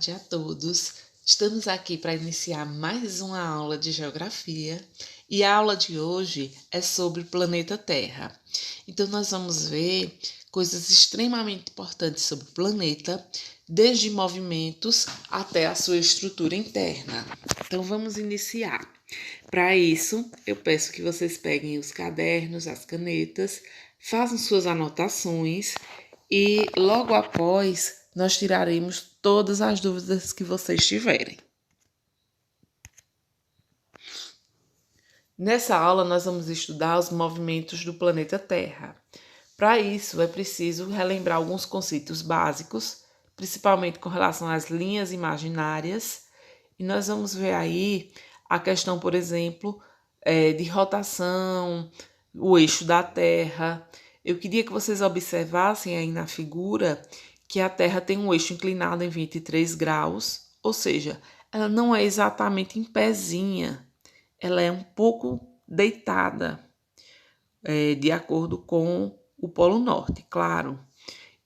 Dia a todos. Estamos aqui para iniciar mais uma aula de geografia e a aula de hoje é sobre o planeta Terra. Então, nós vamos ver coisas extremamente importantes sobre o planeta, desde movimentos até a sua estrutura interna. Então, vamos iniciar. Para isso, eu peço que vocês peguem os cadernos, as canetas, façam suas anotações e logo após nós tiraremos todas as dúvidas que vocês tiverem. Nessa aula nós vamos estudar os movimentos do planeta Terra. Para isso é preciso relembrar alguns conceitos básicos, principalmente com relação às linhas imaginárias, e nós vamos ver aí a questão, por exemplo, de rotação, o eixo da Terra. Eu queria que vocês observassem aí na figura que a Terra tem um eixo inclinado em 23 graus, ou seja, ela não é exatamente em pezinha, ela é um pouco deitada, de acordo com o Polo Norte, claro.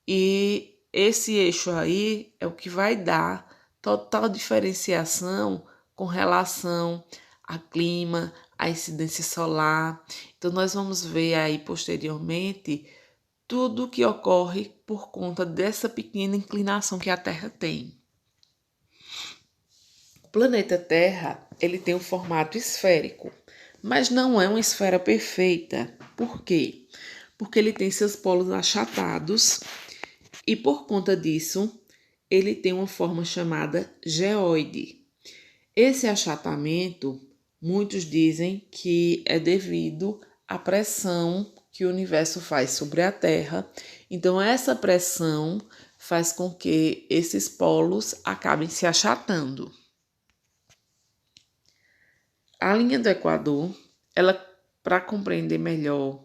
E esse eixo aí é o que vai dar total diferenciação com relação a clima, a incidência solar. Então, nós vamos ver aí posteriormente tudo o que ocorre por conta dessa pequena inclinação que a Terra tem. O planeta Terra, ele tem um formato esférico, mas não é uma esfera perfeita. Por quê? Porque ele tem seus polos achatados e por conta disso, ele tem uma forma chamada geóide. Esse achatamento, muitos dizem que é devido à pressão que o universo faz sobre a Terra. Então, essa pressão faz com que esses polos acabem se achatando. A linha do Equador, ela, para compreender melhor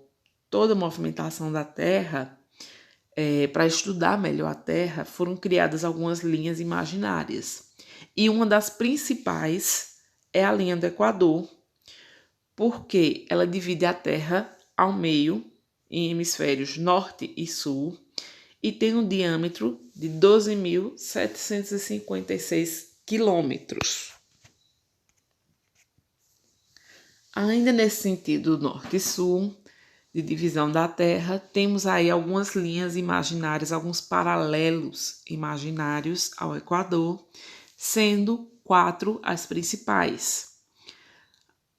toda a movimentação da Terra, para estudar melhor a Terra, foram criadas algumas linhas imaginárias. E uma das principais é a linha do Equador, porque ela divide a Terra ao meio, em hemisférios norte e sul, e tem um diâmetro de 12.756 quilômetros. Ainda nesse sentido norte e sul, de divisão da Terra, temos aí algumas linhas imaginárias, alguns paralelos imaginários ao Equador, sendo 4 as principais.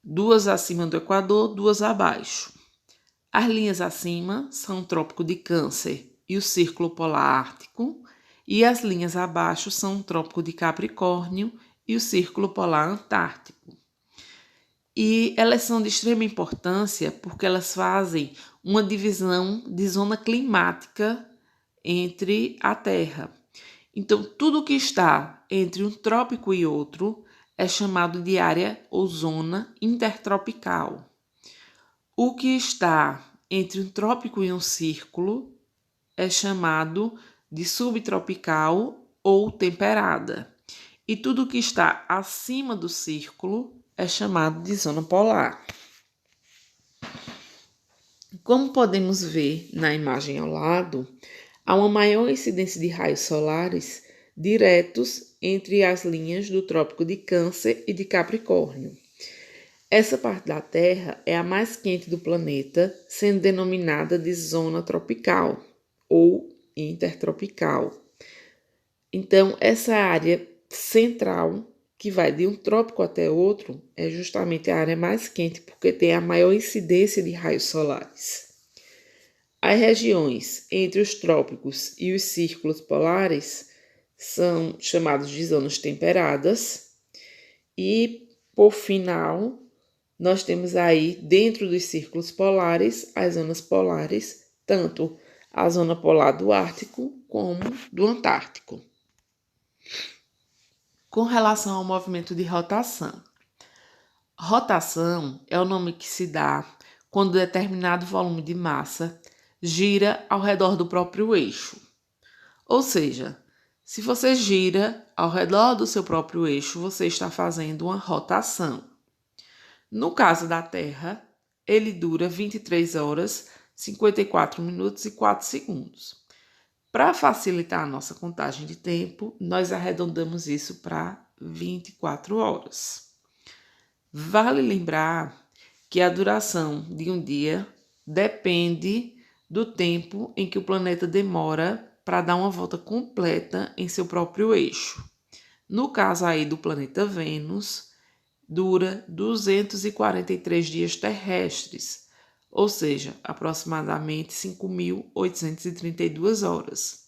2 acima do Equador, 2 abaixo. As linhas acima são o Trópico de Câncer e o Círculo Polar Ártico, e as linhas abaixo são o Trópico de Capricórnio e o Círculo Polar Antártico. E elas são de extrema importância porque elas fazem uma divisão de zona climática entre a Terra. Então, tudo que está entre um trópico e outro é chamado de área ou zona intertropical. O que está entre um trópico e um círculo é chamado de subtropical ou temperada. E tudo que está acima do círculo é chamado de zona polar. Como podemos ver na imagem ao lado, há uma maior incidência de raios solares diretos entre as linhas do Trópico de Câncer e de Capricórnio. Essa parte da Terra é a mais quente do planeta, sendo denominada de zona tropical ou intertropical. Então, essa área central, que vai de um trópico até outro, é justamente a área mais quente, porque tem a maior incidência de raios solares. As regiões entre os trópicos e os círculos polares são chamadas de zonas temperadas. E, por final, nós temos aí, dentro dos círculos polares, as zonas polares, tanto a zona polar do Ártico como do Antártico. Com relação ao movimento de rotação. Rotação é o nome que se dá quando determinado volume de massa gira ao redor do próprio eixo. Ou seja, se você gira ao redor do seu próprio eixo, você está fazendo uma rotação. No caso da Terra, ele dura 23 horas, 54 minutos e 4 segundos. Para facilitar a nossa contagem de tempo, nós arredondamos isso para 24 horas. Vale lembrar que a duração de um dia depende do tempo em que o planeta demora para dar uma volta completa em seu próprio eixo. No caso aí do planeta Vênus, dura 243 dias terrestres, ou seja, aproximadamente 5.832 horas.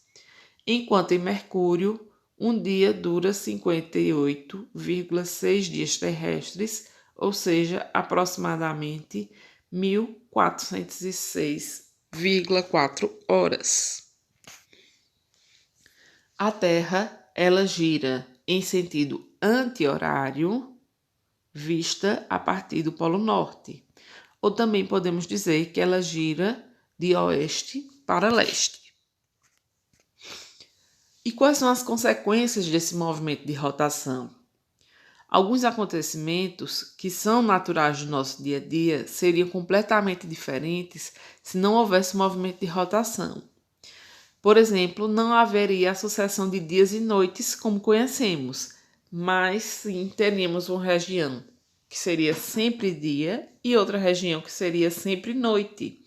Enquanto em Mercúrio, um dia dura 58,6 dias terrestres, ou seja, aproximadamente 1.406,4 horas. A Terra, ela gira em sentido anti-horário, vista a partir do Polo Norte. Ou também podemos dizer que ela gira de oeste para leste. E quais são as consequências desse movimento de rotação? Alguns acontecimentos que são naturais do nosso dia a dia seriam completamente diferentes se não houvesse movimento de rotação. Por exemplo, não haveria a sucessão de dias e noites como conhecemos, mas sim teríamos uma região que seria sempre dia e outra região que seria sempre noite.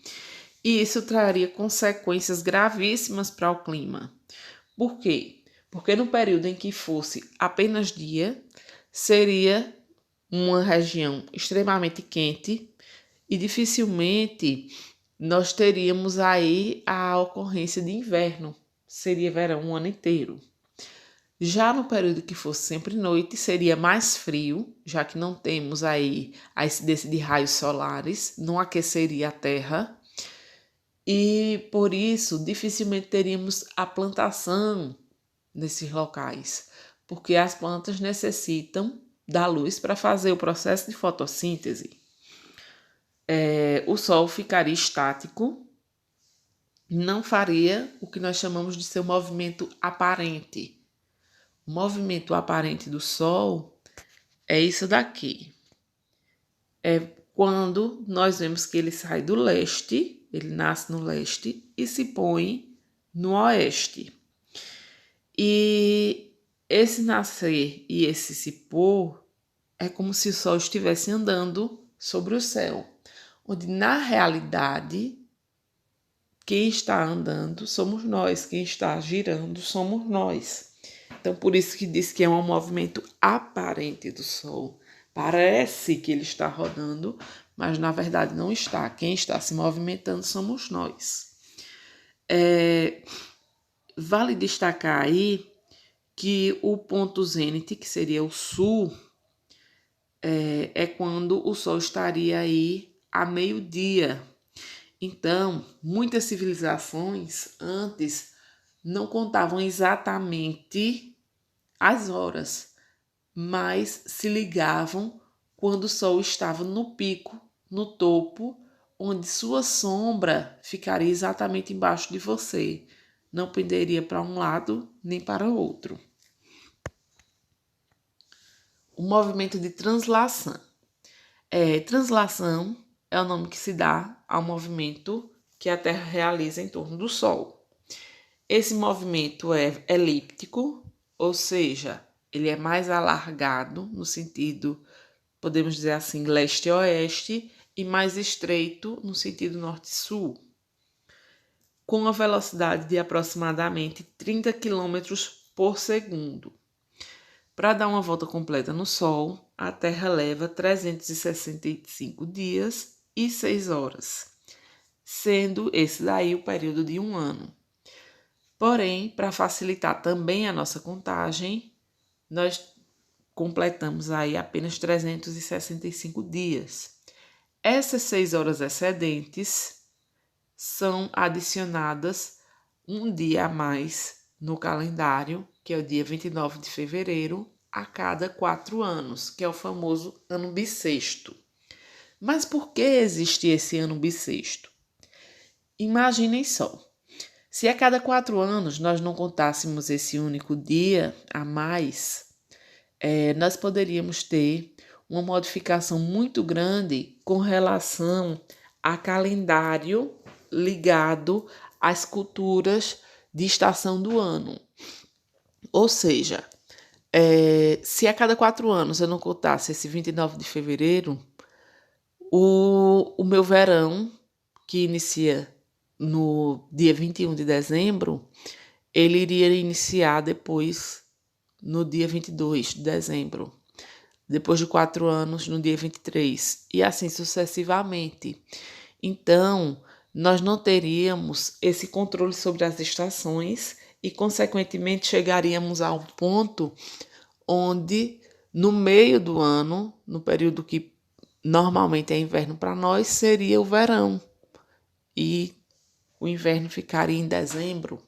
E isso traria consequências gravíssimas para o clima. Por quê? Porque no período em que fosse apenas dia, seria uma região extremamente quente e dificilmente nós teríamos aí a ocorrência de inverno. Seria verão o ano inteiro. Já no período que fosse sempre noite, seria mais frio, já que não temos aí a incidência de raios solares, não aqueceria a Terra. E por isso, dificilmente teríamos a plantação nesses locais, porque as plantas necessitam da luz para fazer o processo de fotossíntese. O Sol ficaria estático, não faria o que nós chamamos de seu movimento aparente. O movimento aparente do Sol é isso daqui. É quando nós vemos que ele sai do leste, ele nasce no leste e se põe no oeste. E esse nascer e esse se pôr é como se o Sol estivesse andando sobre o céu, onde na realidade quem está andando somos nós, quem está girando somos nós. Então, por isso que diz que é um movimento aparente do Sol. Parece que ele está rodando, mas na verdade não está. Quem está se movimentando somos nós. Vale destacar aí que o ponto zênite, que seria o sul, é quando o Sol estaria aí a meio-dia. Então, muitas civilizações antes não contavam exatamente as horas, mas se ligavam quando o Sol estava no pico, no topo, onde sua sombra ficaria exatamente embaixo de você. Não penderia para um lado nem para o outro. O movimento de translação. Translação é o nome que se dá ao movimento que a Terra realiza em torno do Sol. Esse movimento é elíptico, ou seja, ele é mais alargado no sentido, podemos dizer assim, leste-oeste, e mais estreito no sentido norte-sul, com uma velocidade de aproximadamente 30 km por segundo. Para dar uma volta completa no Sol, a Terra leva 365 dias e 6 horas, sendo esse daí o período de um ano. Porém, para facilitar também a nossa contagem, nós completamos aí apenas 365 dias. Essas 6 horas excedentes são adicionadas um dia a mais no calendário, que é o dia 29 de fevereiro, a cada 4 anos, que é o famoso ano bissexto. Mas por que existe esse ano bissexto? Imaginem só, se a cada 4 anos nós não contássemos esse único dia a mais, nós poderíamos ter uma modificação muito grande com relação a calendário ligado às culturas de estação do ano. Ou seja, se a cada 4 anos eu não contasse esse 29 de fevereiro, o meu verão, que inicia no dia 21 de dezembro, ele iria iniciar depois, no dia 22 de dezembro. Depois de 4 anos, no dia 23, e assim sucessivamente. Então, nós não teríamos esse controle sobre as estações e, consequentemente, chegaríamos a um ponto onde, no meio do ano, no período que normalmente é inverno para nós, seria o verão. E o inverno ficaria em dezembro.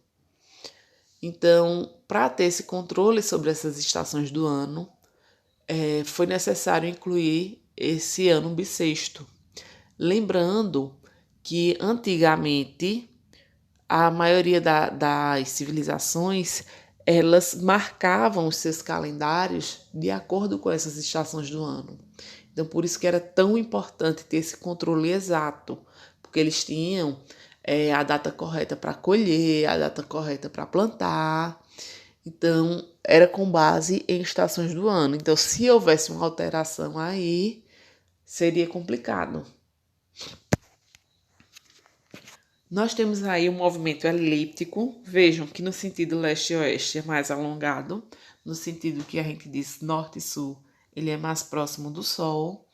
Então, para ter esse controle sobre essas estações do ano, foi necessário incluir esse ano bissexto. Lembrando que antigamente a maioria das civilizações elas marcavam os seus calendários de acordo com essas estações do ano. Então, por isso que era tão importante ter esse controle exato, porque eles tinham a data correta para colher, a data correta para plantar. Então, era com base em estações do ano. Então, se houvesse uma alteração aí, seria complicado. Nós temos aí um movimento elíptico. Vejam que no sentido leste e oeste é mais alongado. No sentido que a gente diz norte e sul, ele é mais próximo do Sol.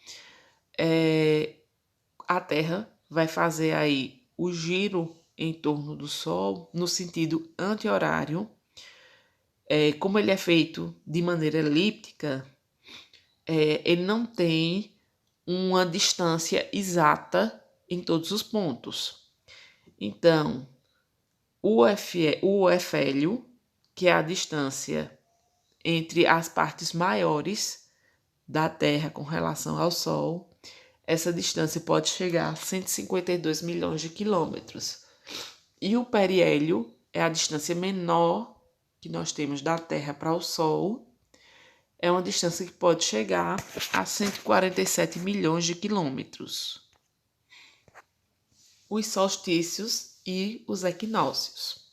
A Terra vai fazer aí o giro em torno do Sol no sentido anti-horário. Como ele é feito de maneira elíptica, ele não tem uma distância exata em todos os pontos. Então, o efélio, que é a distância entre as partes maiores da Terra com relação ao Sol, essa distância pode chegar a 152 milhões de quilômetros. E o periélio é a distância menor que nós temos da Terra para o Sol, é uma distância que pode chegar a 147 milhões de quilômetros. Os solstícios e os equinócios.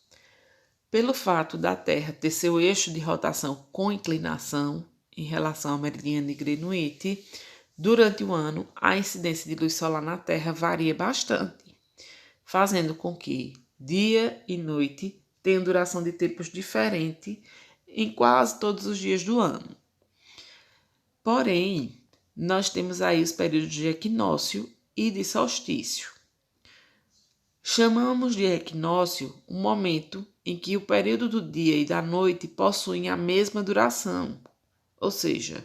Pelo fato da Terra ter seu eixo de rotação com inclinação em relação ao meridiano de Greenwich, durante o ano a incidência de luz solar na Terra varia bastante, fazendo com que dia e noite tenham duração de tempos diferente em quase todos os dias do ano. Porém, nós temos aí os períodos de equinócio e de solstício. Chamamos de equinócio um momento em que o período do dia e da noite possuem a mesma duração, ou seja,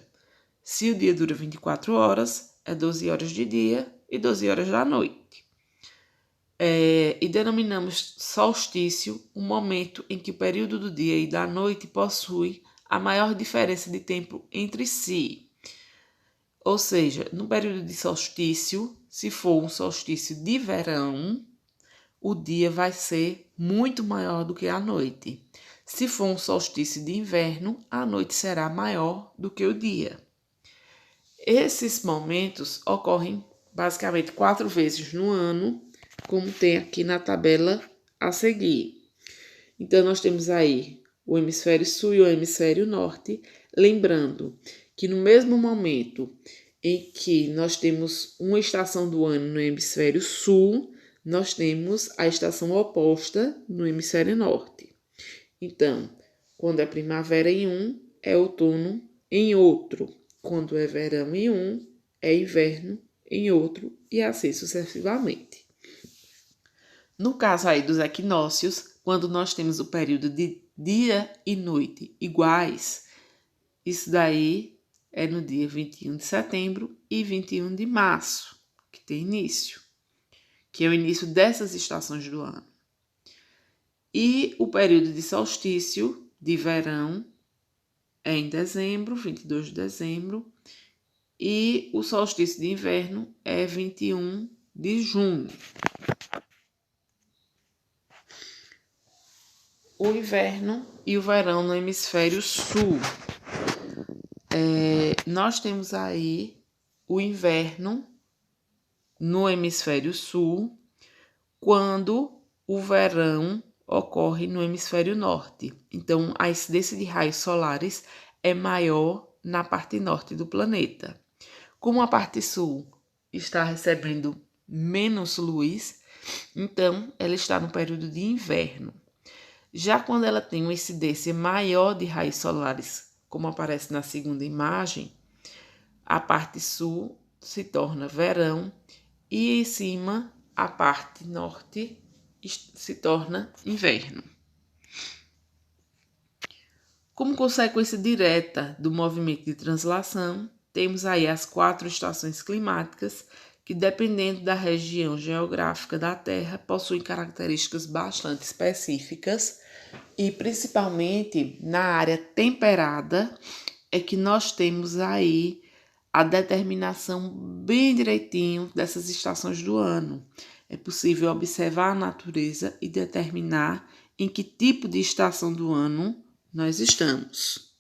se o dia dura 24 horas, é 12 horas de dia e 12 horas da noite. E denominamos solstício um momento em que o período do dia e da noite possui a maior diferença de tempo entre si. Ou seja, no período de solstício, se for um solstício de verão, o dia vai ser muito maior do que a noite. Se for um solstício de inverno, a noite será maior do que o dia. Esses momentos ocorrem basicamente 4 vezes no ano, como tem aqui na tabela a seguir. Então, nós temos aí o hemisfério sul e o hemisfério norte, lembrando que no mesmo momento em que nós temos uma estação do ano no hemisfério sul, nós temos a estação oposta no hemisfério norte. Então, quando é primavera em um, é outono em outro. Quando é verão em um, é inverno em outro, e assim sucessivamente. No caso aí dos equinócios, quando nós temos o período de dia e noite iguais, isso daí é no dia 21 de setembro e 21 de março, que tem início, que é o início dessas estações do ano. E o período de solstício de verão é em dezembro, 22 de dezembro, e o solstício de inverno é 21 de junho. O inverno e o verão no hemisfério sul. Nós temos aí o inverno no hemisfério sul, quando o verão ocorre no hemisfério norte. Então, a incidência de raios solares é maior na parte norte do planeta. Como a parte sul está recebendo menos luz, então ela está no período de inverno. Já quando ela tem uma incidência maior de raios solares, como aparece na segunda imagem, a parte sul se torna verão e em cima a parte norte se torna inverno. Como consequência direta do movimento de translação, temos aí as 4 estações climáticas que, dependendo da região geográfica da Terra, possuem características bastante específicas e, principalmente na área temperada, é que nós temos aí a determinação bem direitinho dessas estações do ano. É possível observar a natureza e determinar em que tipo de estação do ano nós estamos.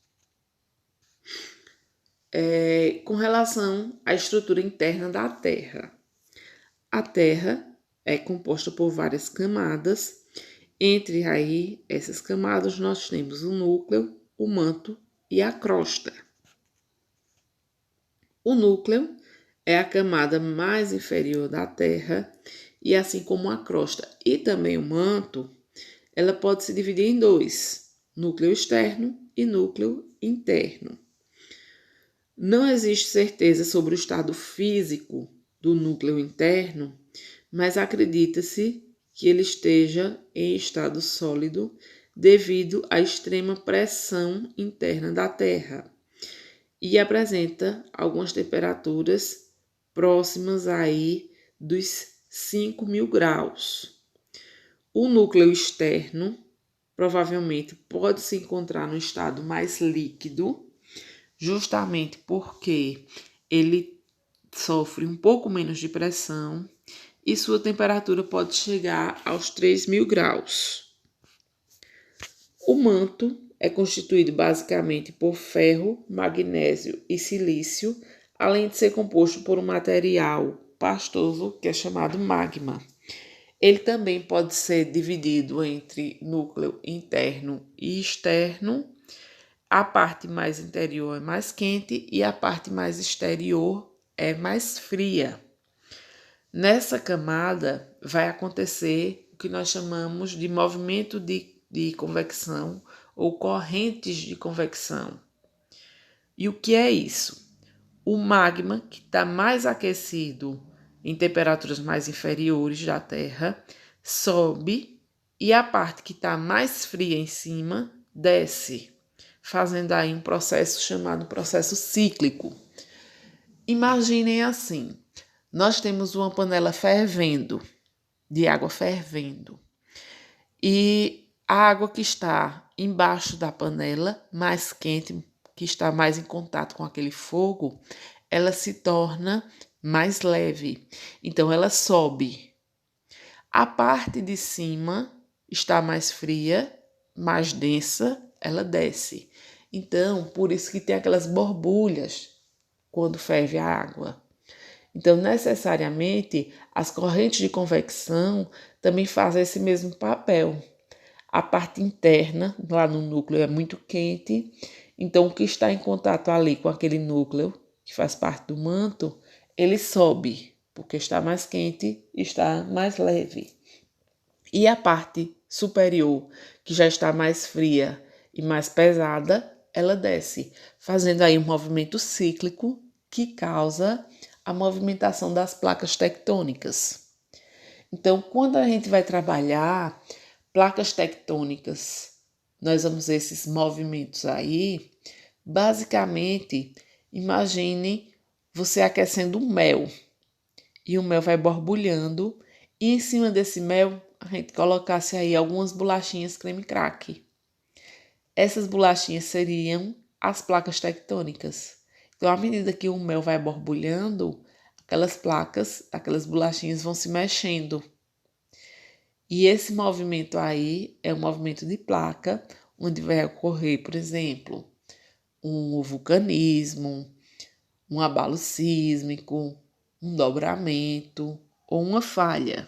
Com relação à estrutura interna da Terra. A Terra é composta por várias camadas. Entre aí essas camadas nós temos o núcleo, o manto e a crosta. O núcleo é a camada mais inferior da Terra e assim como a crosta e também o manto, ela pode se dividir em 2, núcleo externo e núcleo interno. Não existe certeza sobre o estado físico do núcleo interno, mas acredita-se que ele esteja em estado sólido devido à extrema pressão interna da Terra e apresenta algumas temperaturas próximas aí dos 5.000 graus. O núcleo externo provavelmente pode se encontrar no estado mais líquido, justamente porque ele sofre um pouco menos de pressão e sua temperatura pode chegar aos 3.000 graus. O manto é constituído basicamente por ferro, magnésio e silício, além de ser composto por um material pastoso que é chamado magma. Ele também pode ser dividido entre núcleo interno e externo. A parte mais interior é mais quente e a parte mais exterior é mais fria. Nessa camada vai acontecer o que nós chamamos de movimento de convecção ou correntes de convecção. E o que é isso? O magma, que está mais aquecido em temperaturas mais inferiores da Terra, sobe e a parte que está mais fria em cima desce, fazendo aí um processo chamado processo cíclico. Imaginem assim, nós temos uma panela fervendo, de água fervendo, e a água que está embaixo da panela, mais quente, que está mais em contato com aquele fogo, ela se torna mais leve, então ela sobe. A parte de cima está mais fria, mais densa, ela desce. Então, por isso que tem aquelas borbulhas quando ferve a água. Então, necessariamente, as correntes de convecção também fazem esse mesmo papel. A parte interna, lá no núcleo, é muito quente, então o que está em contato ali com aquele núcleo, que faz parte do manto, ele sobe, porque está mais quente, está mais leve. E a parte superior, que já está mais fria e mais pesada, ela desce, fazendo aí um movimento cíclico que causa a movimentação das placas tectônicas. Então, quando a gente vai trabalhar placas tectônicas, nós vamos ver esses movimentos aí. Basicamente, imagine você aquecendo um mel e o mel vai borbulhando e em cima desse mel a gente colocasse aí algumas bolachinhas creme crack. Essas bolachinhas seriam as placas tectônicas. Então, à medida que o mel vai borbulhando, aquelas placas, aquelas bolachinhas vão se mexendo. E esse movimento aí é um movimento de placa, onde vai ocorrer, por exemplo, um vulcanismo, um abalo sísmico, um dobramento ou uma falha.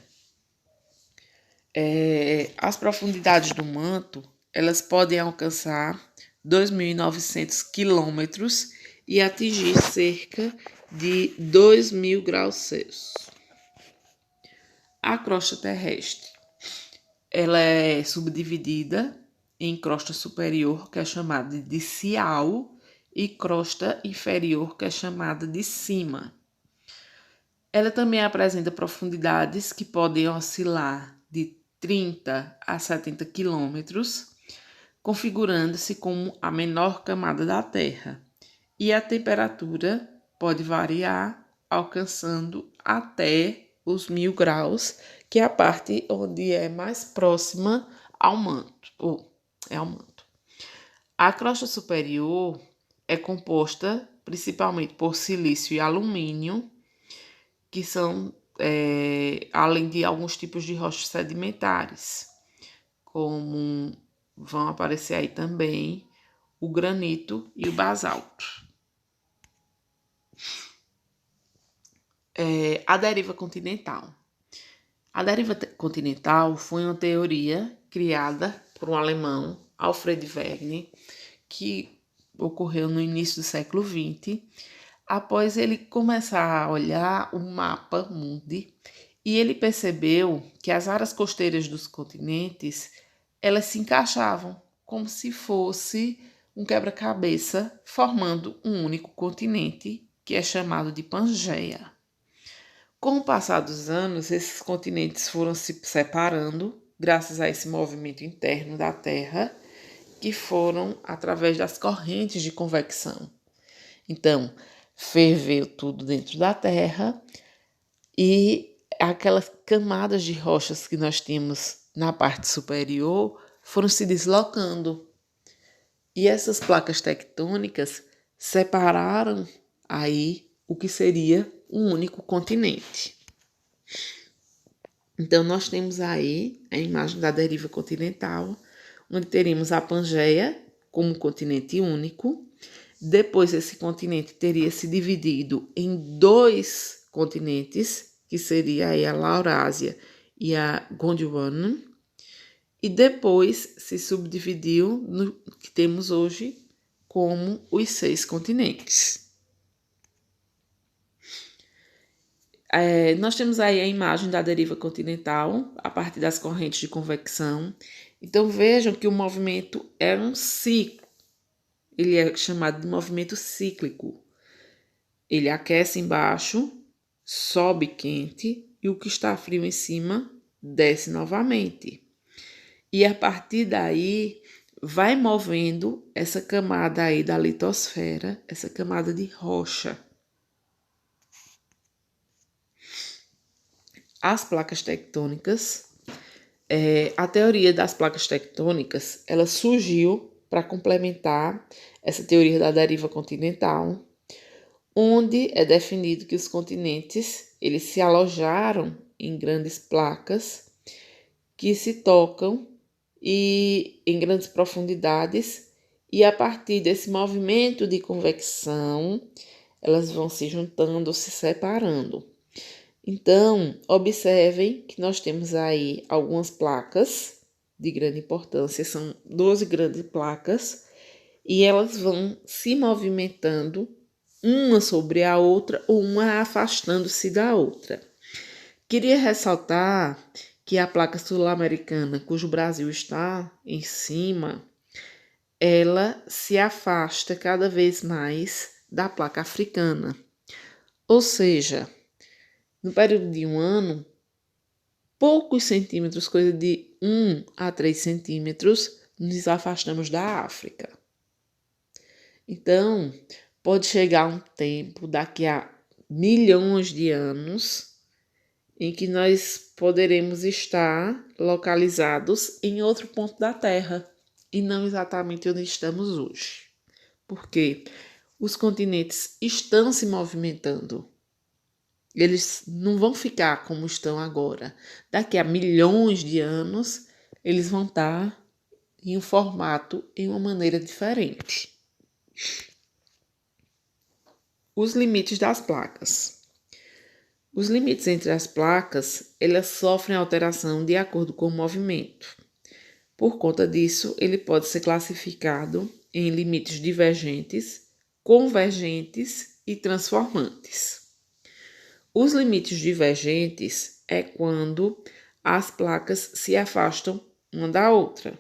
As profundidades do manto, elas podem alcançar 2.900 quilômetros e atingir cerca de 2.000 graus Celsius. A crosta terrestre, ela é subdividida em crosta superior, que é chamada de cial, e crosta inferior, que é chamada de cima. Ela também apresenta profundidades que podem oscilar de 30 a 70 quilômetros, configurando-se como a menor camada da Terra, e a temperatura pode variar, alcançando até os 1.000 graus, que é a parte onde é mais próxima ao manto, ao manto. A crosta superior é composta principalmente por silício e alumínio, que são, além de alguns tipos de rochas sedimentares, como vão aparecer aí também o granito e o basalto. A deriva continental. A deriva continental foi uma teoria criada por um alemão, Alfred Wegener, que ocorreu no início do século XX, após ele começar a olhar o mapa mundi, e ele percebeu que as áreas costeiras dos continentes, elas se encaixavam como se fosse um quebra-cabeça, formando um único continente, que é chamado de Pangeia. Com o passar dos anos, esses continentes foram se separando, graças a esse movimento interno da Terra, que foram através das correntes de convecção. Então, ferveu tudo dentro da Terra e aquelas camadas de rochas que nós tínhamos na parte superior foram se deslocando. E essas placas tectônicas separaram aí o que seria um único continente. Então, nós temos aí a imagem da deriva continental, onde teríamos a Pangeia como um continente único. Depois, esse continente teria se dividido em 2 continentes, que seria aí a Laurásia e a Gondwana, e depois se subdividiu no que temos hoje como os 6 continentes. Nós temos aí a imagem da deriva continental, a partir das correntes de convecção. Então, vejam que o movimento é um ciclo. Ele é chamado de movimento cíclico. Ele aquece embaixo, sobe quente, e o que está frio em cima desce novamente. E a partir daí, vai movendo essa camada aí da litosfera, essa camada de rocha. As placas tectônicas, a teoria das placas tectônicas, ela surgiu para complementar essa teoria da deriva continental, onde é definido que os continentes eles se alojaram em grandes placas que se tocam e em grandes profundidades, e a partir desse movimento de convecção, elas vão se juntando, se separando. Então, observem que nós temos aí algumas placas de grande importância, são 12 grandes placas, e elas vão se movimentando uma sobre a outra, ou uma afastando-se da outra. Queria ressaltar que a placa sul-americana, cujo Brasil está em cima, ela se afasta cada vez mais da placa africana. Ou seja, no período de um ano, poucos centímetros, coisa de 1 a 3 centímetros, nos afastamos da África. Então, pode chegar um tempo, daqui a milhões de anos, em que nós poderemos estar localizados em outro ponto da Terra, e não exatamente onde estamos hoje. Porque os continentes estão se movimentando. Eles não vão ficar como estão agora. Daqui a milhões de anos, eles vão estar em um formato, em uma maneira diferente. Os limites das placas. Os limites entre as placas, elas sofrem alteração de acordo com o movimento. Por conta disso, ele pode ser classificado em limites divergentes, convergentes e transformantes. Os limites divergentes é quando as placas se afastam uma da outra.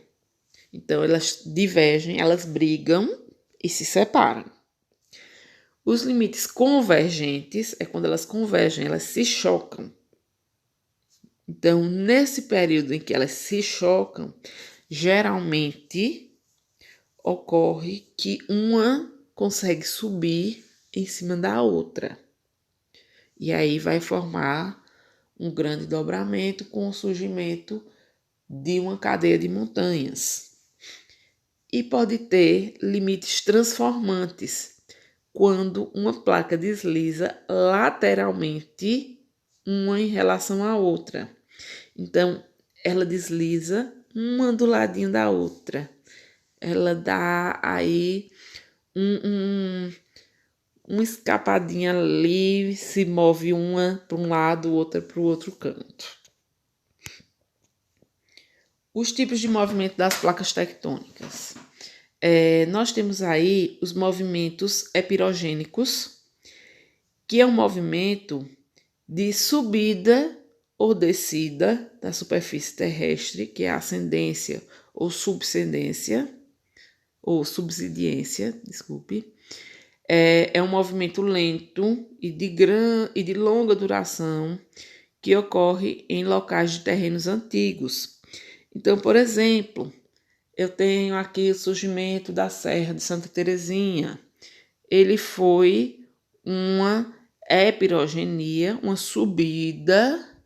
Então, elas divergem, elas brigam e se separam. Os limites convergentes é quando elas convergem, elas se chocam. Então, nesse período em que elas se chocam, geralmente ocorre que uma consegue subir em cima da outra. E aí vai formar um grande dobramento com o surgimento de uma cadeia de montanhas. E pode ter limites transformantes, quando uma placa desliza lateralmente uma em relação à outra. Então, ela desliza uma do ladinho da outra. Ela dá aí uma escapadinha ali, se move uma para um lado, outra para o outro canto. Os tipos de movimento das placas tectônicas. Nós temos aí os movimentos epirogênicos, que é um movimento de subida ou descida da superfície terrestre, que é a ascendência ou subsidência, desculpe. É um movimento lento e de longa duração que ocorre em locais de terrenos antigos. Então, por exemplo, eu tenho aqui o surgimento da Serra de Santa Terezinha. Ele foi uma epirogenia, uma subida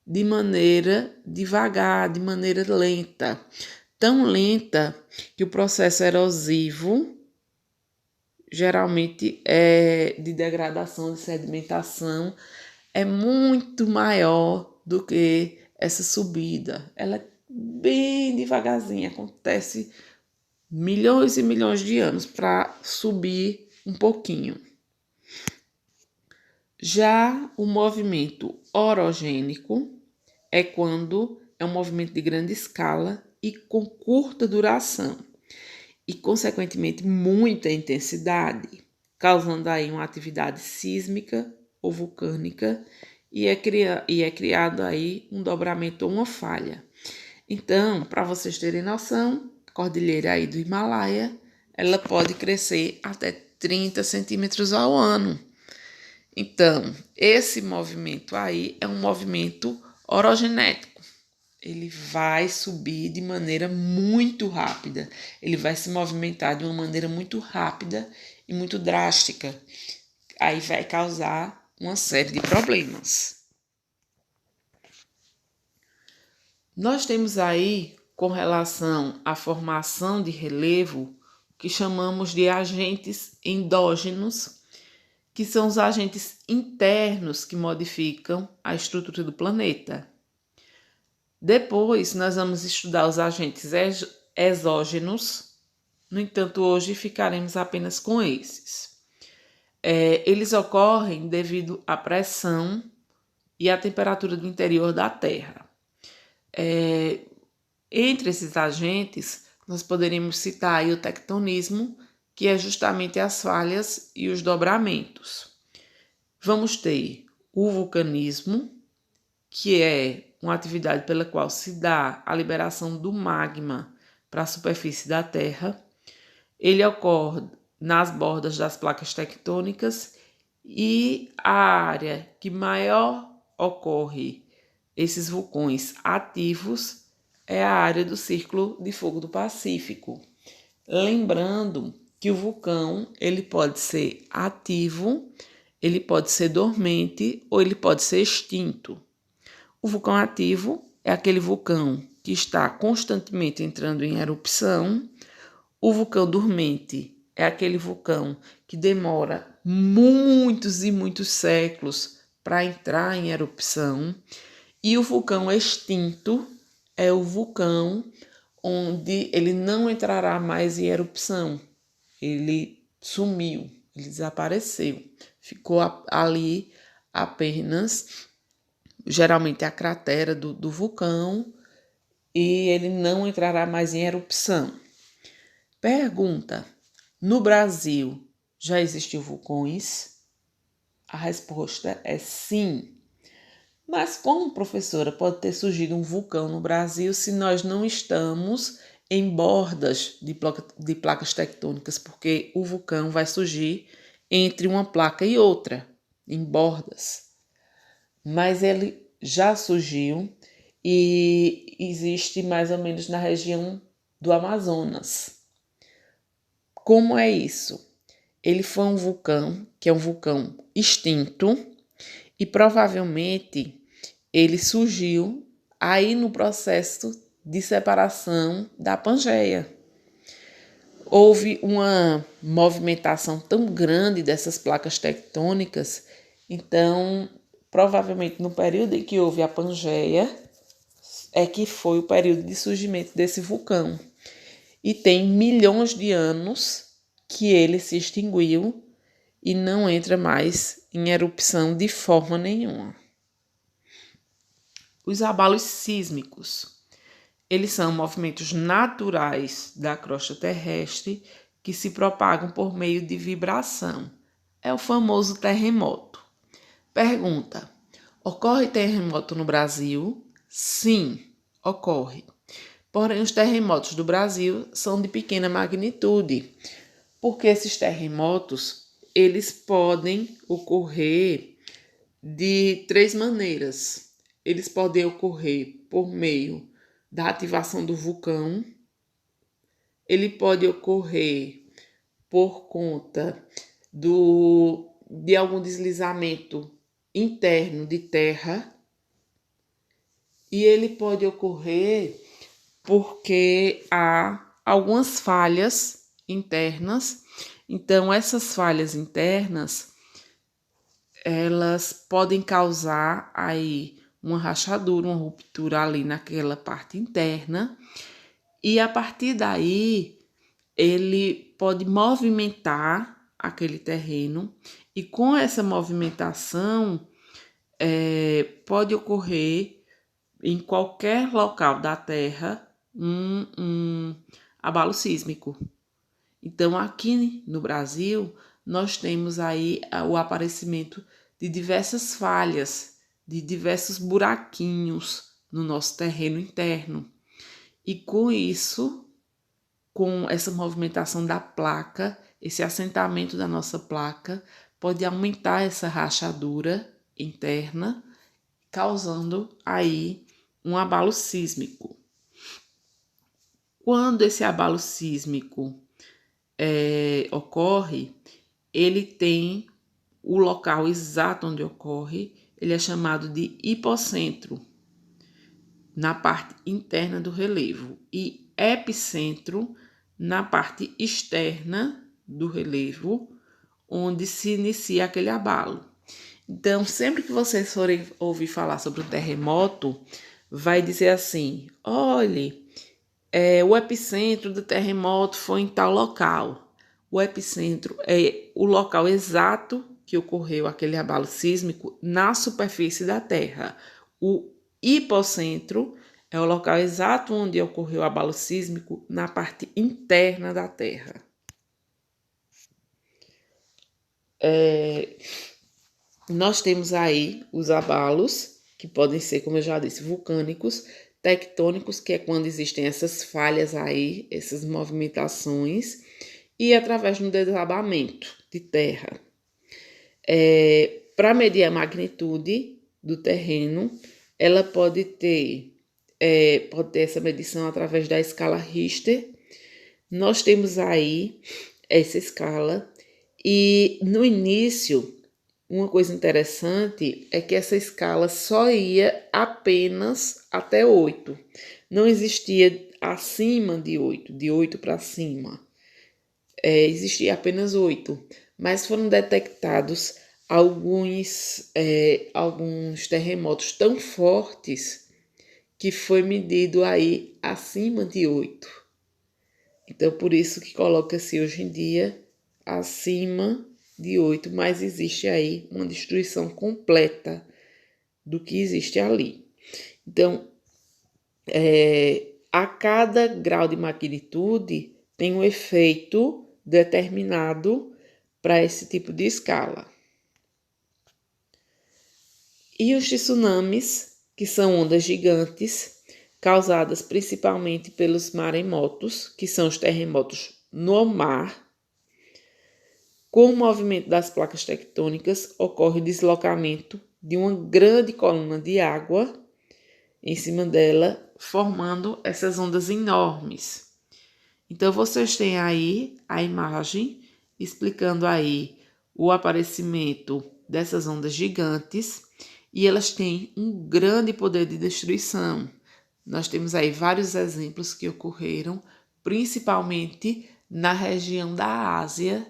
de maneira devagar, de maneira lenta. Tão lenta que o processo erosivo, geralmente de degradação, de sedimentação, é muito maior do que essa subida. Ela é bem devagarzinha, acontece milhões e milhões de anos para subir um pouquinho. Já o movimento orogênico é quando é um movimento de grande escala e com curta duração e, consequentemente, muita intensidade, causando aí uma atividade sísmica ou vulcânica e é criado aí um dobramento ou uma falha. Então, para vocês terem noção, a cordilheira aí do Himalaia, ela pode crescer até 30 centímetros ao ano. Então, esse movimento aí é um movimento orogenético. Ele vai subir de maneira muito rápida. Ele vai se movimentar de uma maneira muito rápida e muito drástica. Aí vai causar uma série de problemas. Nós temos aí, com relação à formação de relevo, que chamamos de agentes endógenos, que são os agentes internos que modificam a estrutura do planeta. Depois, nós vamos estudar os agentes exógenos, no entanto, hoje ficaremos apenas com esses. Eles ocorrem devido à pressão e à temperatura do interior da Terra. Entre esses agentes, nós poderíamos citar aí o tectonismo, que é justamente as falhas e os dobramentos. Vamos ter o vulcanismo, que é uma atividade pela qual se dá a liberação do magma para a superfície da Terra. Ele ocorre nas bordas das placas tectônicas e a área que maior ocorre esses vulcões ativos é a área do Círculo de Fogo do Pacífico. Lembrando que o vulcão ele pode ser ativo, ele pode ser dormente ou ele pode ser extinto. O vulcão ativo é aquele vulcão que está constantemente entrando em erupção. O vulcão dormente é aquele vulcão que demora muitos e muitos séculos para entrar em erupção. E o vulcão extinto é o vulcão onde ele não entrará mais em erupção. Ele sumiu, ele desapareceu. Ficou ali apenas, geralmente, a cratera do vulcão e ele não entrará mais em erupção. Pergunta: no Brasil já existiu vulcões? A resposta é sim. Mas como, professora, pode ter surgido um vulcão no Brasil se nós não estamos em bordas de placas tectônicas? Porque o vulcão vai surgir entre uma placa e outra, em bordas. Mas ele já surgiu e existe mais ou menos na região do Amazonas. Como é isso? Ele foi um vulcão, que é um vulcão extinto, e provavelmente ele surgiu aí no processo de separação da Pangeia. Houve uma movimentação tão grande dessas placas tectônicas, então provavelmente no período em que houve a Pangeia é que foi o período de surgimento desse vulcão. E tem milhões de anos que ele se extinguiu e não entra mais em erupção de forma nenhuma. Os abalos sísmicos, eles são movimentos naturais da crosta terrestre que se propagam por meio de vibração. É o famoso terremoto. Pergunta: ocorre terremoto no Brasil? Sim, ocorre. Porém, os terremotos do Brasil são de pequena magnitude, porque esses terremotos, eles podem ocorrer de três maneiras. Eles podem ocorrer por meio da ativação do vulcão, ele pode ocorrer por conta de algum deslizamento interno de terra, e ele pode ocorrer porque há algumas falhas internas. Então, essas falhas internas, elas podem causar aí uma rachadura, uma ruptura ali naquela parte interna, e a partir daí ele pode movimentar aquele terreno, e com essa movimentação pode ocorrer em qualquer local da Terra um abalo sísmico. Então, aqui no Brasil, nós temos aí o aparecimento de diversas falhas, de diversos buraquinhos no nosso terreno interno. E com isso, com essa movimentação da placa, esse assentamento da nossa placa, pode aumentar essa rachadura interna, causando aí um abalo sísmico. Quando esse abalo sísmico ocorre, ele tem o local exato onde ocorre, ele é chamado de hipocentro, na parte interna do relevo, e epicentro na parte externa do relevo, onde se inicia aquele abalo. Então, sempre que vocês forem ouvir falar sobre o terremoto, vai dizer assim: olhe, o epicentro do terremoto foi em tal local. O epicentro é o local exato que ocorreu aquele abalo sísmico na superfície da Terra. O hipocentro é o local exato onde ocorreu o abalo sísmico na parte interna da Terra. Nós temos aí os abalos, que podem ser, como eu já disse, vulcânicos, tectônicos, que é quando existem essas falhas aí, essas movimentações, e através de um desabamento de terra. Para medir a magnitude do terreno, ela pode ter essa medição através da escala Richter. Nós temos aí essa escala, e no início, uma coisa interessante é que essa escala só ia apenas até 8. Não existia acima de 8, de 8 para cima. Existia apenas 8. Mas foram detectados alguns terremotos tão fortes que foi medido aí acima de 8. Então, por isso que coloca-se hoje em dia acima de 8, mas existe aí uma destruição completa do que existe ali. Então, a cada grau de magnitude tem um efeito determinado para esse tipo de escala. E os tsunamis, que são ondas gigantes, causadas principalmente pelos maremotos, que são os terremotos no mar. Com o movimento das placas tectônicas, ocorre o deslocamento de uma grande coluna de água em cima dela, formando essas ondas enormes. Então, vocês têm aí a imagem explicando aí o aparecimento dessas ondas gigantes e elas têm um grande poder de destruição. Nós temos aí vários exemplos que ocorreram, principalmente na região da Ásia,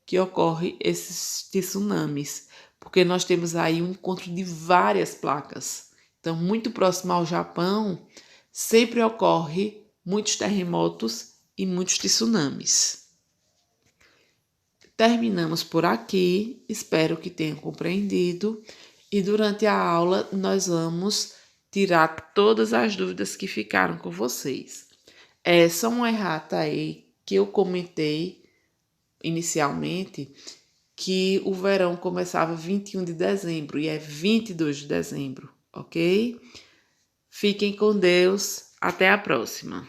que ocorre esses tsunamis, porque nós temos aí um encontro de várias placas. Então, muito próximo ao Japão, sempre ocorre muitos terremotos e muitos tsunamis. Terminamos por aqui, espero que tenham compreendido e durante a aula nós vamos tirar todas as dúvidas que ficaram com vocês. Só uma errata aí que eu comentei inicialmente, que o verão começava 21 de dezembro e é 22 de dezembro, ok? Fiquem com Deus, até a próxima.